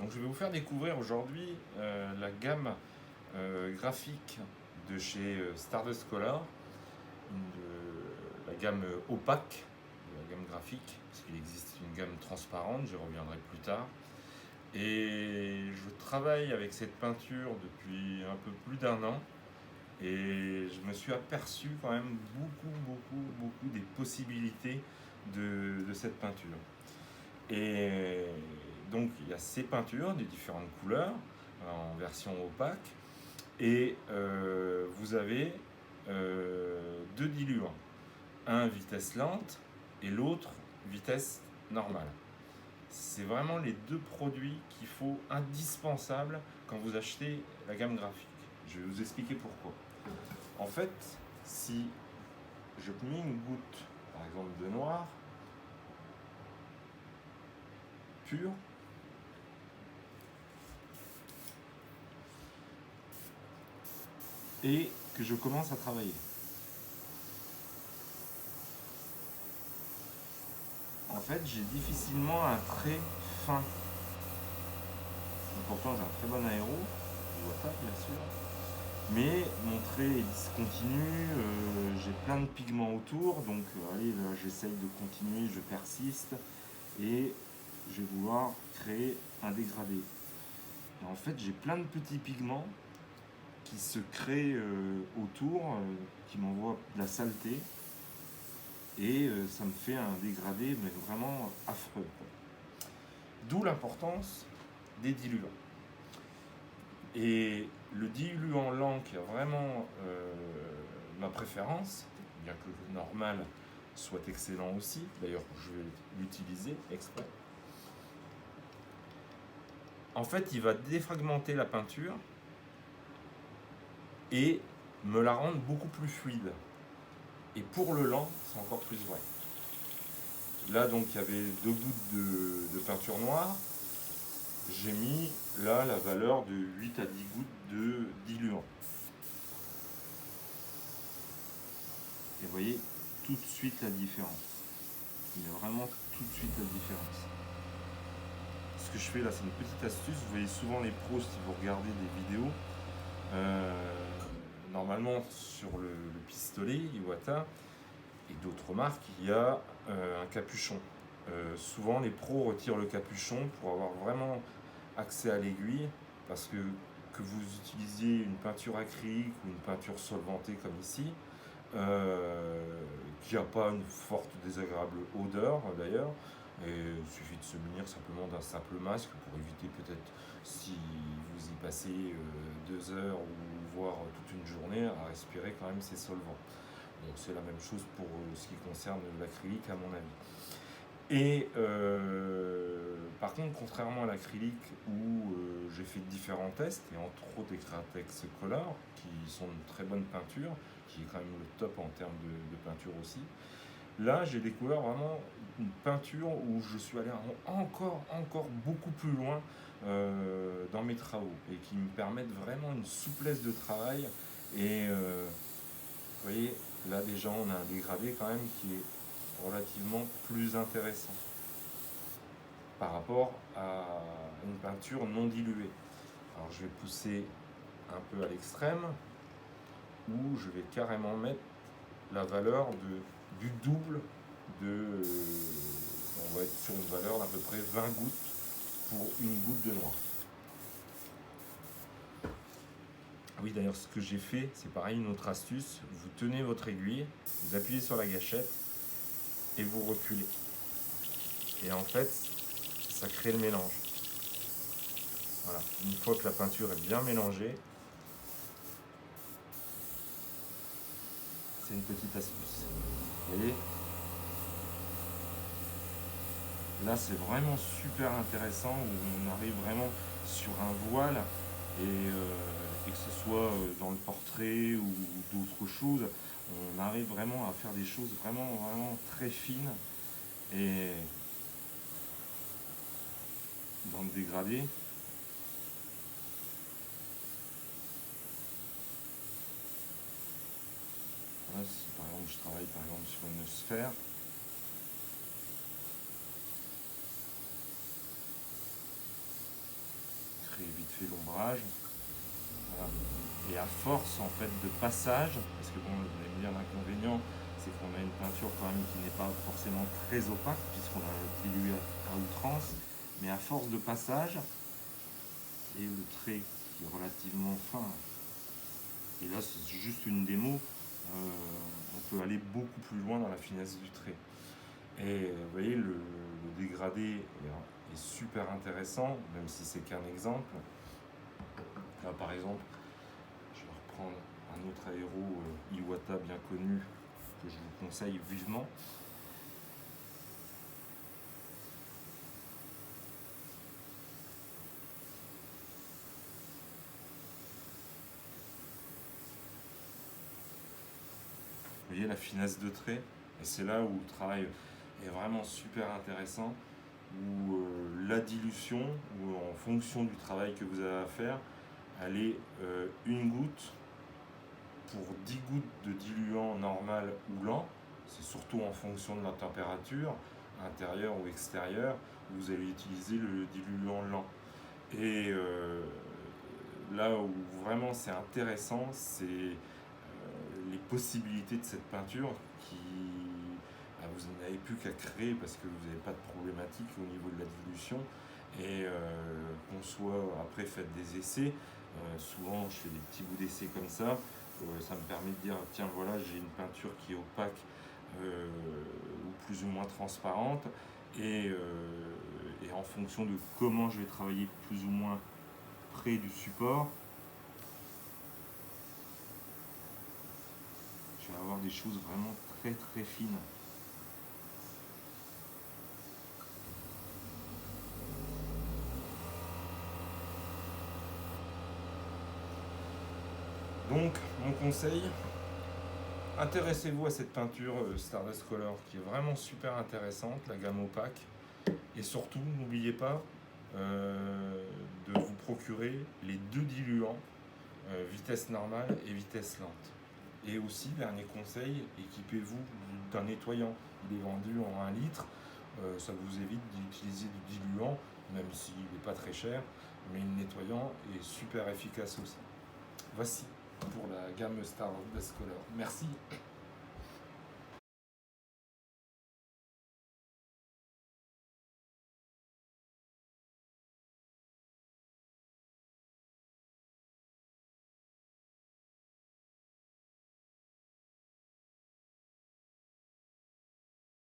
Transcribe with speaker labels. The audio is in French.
Speaker 1: Donc je vais vous faire découvrir aujourd'hui la gamme graphique de chez Stardust Color, la gamme opaque de la gamme graphique, parce qu'il existe une gamme transparente, j'y reviendrai plus tard. Et je travaille avec cette peinture depuis un peu plus d'1 an, et je me suis aperçu quand même beaucoup des possibilités de cette peinture. Et donc il y a ces peintures des différentes couleurs en version opaque, et vous avez deux diluants, un vitesse lente et l'autre vitesse normale. C'est vraiment les deux produits qu'il faut indispensables quand vous achetez la gamme graphique. Je vais vous expliquer pourquoi. En fait, si je mets une goutte, par exemple, de noir pur, et que je commence à travailler, en fait, j'ai difficilement un trait fin. Pourtant, j'ai un très bon aéro, je vois pas, bien sûr. Mais mon trait est discontinu, j'ai plein de pigments autour, donc allez, là, j'essaye de continuer, je persiste, et je vais vouloir créer un dégradé. Et en fait, j'ai plein de petits pigments qui se créent autour, qui m'envoient de la saleté, et ça me fait un dégradé, mais vraiment affreux. D'où l'importance des diluants. Et le diluant lent qui a vraiment ma préférence, bien que le normal soit excellent aussi, d'ailleurs je vais l'utiliser exprès. En fait, il va défragmenter la peinture et me la rendre beaucoup plus fluide. Et pour le lent, c'est encore plus vrai. Là, donc, il y avait 2 gouttes de peinture noire. J'ai mis là la valeur de 8 à 10 gouttes de diluant. Et vous voyez tout de suite la différence. Il y a vraiment tout de suite la différence. Ce que je fais là, c'est une petite astuce. Vous voyez souvent les pros, si vous regardez des vidéos, normalement sur le pistolet Iwata et d'autres marques, il y a un capuchon. Souvent les pros retirent le capuchon pour avoir vraiment accès à l'aiguille, parce que vous utilisiez une peinture acrylique ou une peinture solvantée comme ici, qui n'a pas une forte désagréable odeur d'ailleurs, et il suffit de se munir simplement d'un simple masque pour éviter peut-être, si vous y passez 2 heures ou voire toute une journée, à respirer quand même ces solvants. Donc c'est la même chose pour ce qui concerne l'acrylique à mon avis. Et par contre, contrairement à l'acrylique où j'ai fait différents tests, et entre autres Ecratex Color, qui sont une très bonne peinture, qui est quand même le top en termes de peinture aussi, là j'ai découvert vraiment une peinture où je suis allé encore beaucoup plus loin dans mes travaux, et qui me permettent vraiment une souplesse de travail. Et vous voyez, là déjà on a un dégradé quand même qui est relativement plus intéressant par rapport à une peinture non diluée. Alors je vais pousser un peu à l'extrême, où je vais carrément mettre la valeur du double de... on va être sur une valeur d'à peu près 20 gouttes pour une goutte de noir. Oui, d'ailleurs, ce que j'ai fait, c'est pareil, une autre astuce. Vous tenez votre aiguille, vous appuyez sur la gâchette et vous reculez. Et en fait, ça crée le mélange. Voilà. Une fois que la peinture est bien mélangée, c'est une petite astuce. Vous voyez ? Là, c'est vraiment super intéressant, où on arrive vraiment sur un voile, et que ce soit dans le portrait ou d'autres choses, on arrive vraiment à faire des choses vraiment très fines. Et dans le dégradé, là, si par exemple je travaille par exemple sur une sphère, fait l'ombrage. Voilà. Et à force en fait de passage, parce que bon, vous allez me dire l'inconvénient, c'est qu'on a une peinture quand même qui n'est pas forcément très opaque, puisqu'on a dilué à outrance, mais à force de passage, et le trait qui est relativement fin, et là c'est juste une démo, on peut aller beaucoup plus loin dans la finesse du trait. Et vous voyez, le dégradé est super intéressant, même si c'est qu'un exemple. Là, par exemple, je vais reprendre un autre aéro Iwata bien connu que je vous conseille vivement. Vous voyez la finesse de trait, et c'est là où le travail est vraiment super intéressant, où la dilution, ou en fonction du travail que vous avez à faire, elle est une goutte pour 10 gouttes de diluant normal ou lent. C'est surtout en fonction de la température, intérieure ou extérieure, vous allez utiliser le diluant lent. Et là où vraiment c'est intéressant, c'est les possibilités de cette peinture qui, vous n'avez plus qu'à créer parce que vous n'avez pas de problématique au niveau de la dilution. Et qu'on soit après faites des essais, souvent je fais des petits bouts d'essais comme ça, ça me permet de dire tiens voilà j'ai une peinture qui est opaque ou plus ou moins transparente, et en fonction de comment je vais travailler plus ou moins près du support, je vais avoir des choses vraiment très très fines. Donc mon conseil, intéressez-vous à cette peinture Stardust Color qui est vraiment super intéressante, la gamme opaque. Et surtout, n'oubliez pas de vous procurer les deux diluants, vitesse normale et vitesse lente. Et aussi, dernier conseil, équipez-vous d'un nettoyant. Il est vendu en 1 litre. Ça vous évite d'utiliser du diluant, même s'il n'est pas très cher. Mais le nettoyant est super efficace aussi. Voici pour la gamme Stardust Color. Merci.